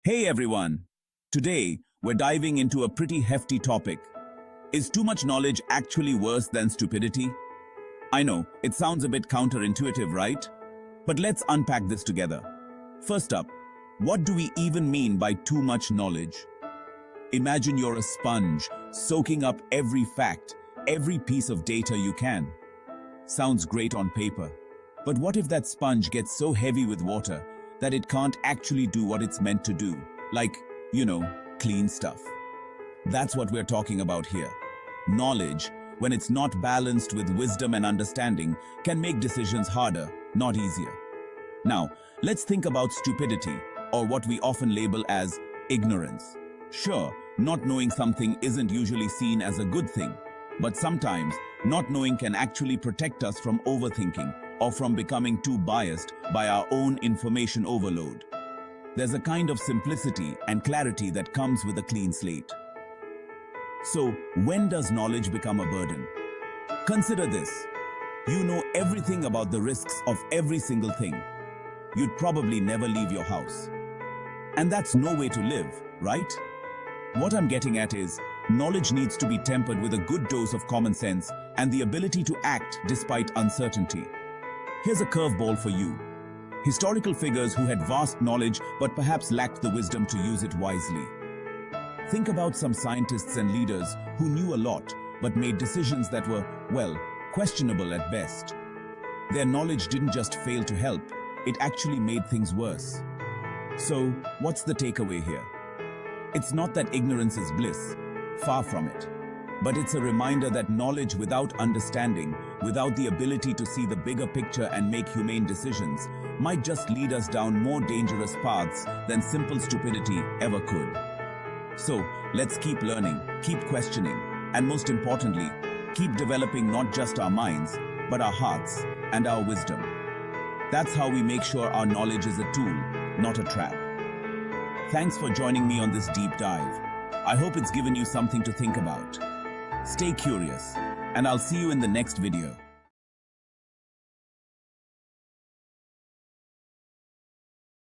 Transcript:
Hey everyone! Today, we're diving into a pretty hefty topic. Is too much knowledge actually worse than stupidity? I know, it sounds a bit counterintuitive, right? But let's unpack this together. First up, what do we even mean by too much knowledge? Imagine you're a sponge, soaking up every fact, every piece of data you can. Sounds great on paper. But what if that sponge gets so heavy with water that it can't actually do what it's meant to do? Like, clean stuff. That's what we're talking about here. Knowledge, when it's not balanced with wisdom and understanding, can make decisions harder, not easier. Now, let's think about stupidity, or what we often label as ignorance. Sure, not knowing something isn't usually seen as a good thing, but sometimes not knowing can actually protect us from overthinking or from becoming too biased by our own information overload. There's a kind of simplicity and clarity that comes with a clean slate. So, when does knowledge become a burden? Consider this. You know everything about the risks of every single thing. You'd probably never leave your house. And that's no way to live, right? What I'm getting at is, knowledge needs to be tempered with a good dose of common sense and the ability to act despite uncertainty. Here's a curveball for you. Historical figures who had vast knowledge but perhaps lacked the wisdom to use it wisely. Think about some scientists and leaders who knew a lot but made decisions that were, questionable at best. Their knowledge didn't just fail to help, it actually made things worse. So, what's the takeaway here? It's not that ignorance is bliss, far from it. But it's a reminder that knowledge without understanding, without the ability to see the bigger picture and make humane decisions, might just lead us down more dangerous paths than simple stupidity ever could. So, let's keep learning, keep questioning, and most importantly, keep developing not just our minds, but our hearts and our wisdom. That's how we make sure our knowledge is a tool, not a trap. Thanks for joining me on this deep dive. I hope it's given you something to think about. Stay curious, and I'll see you in the next video.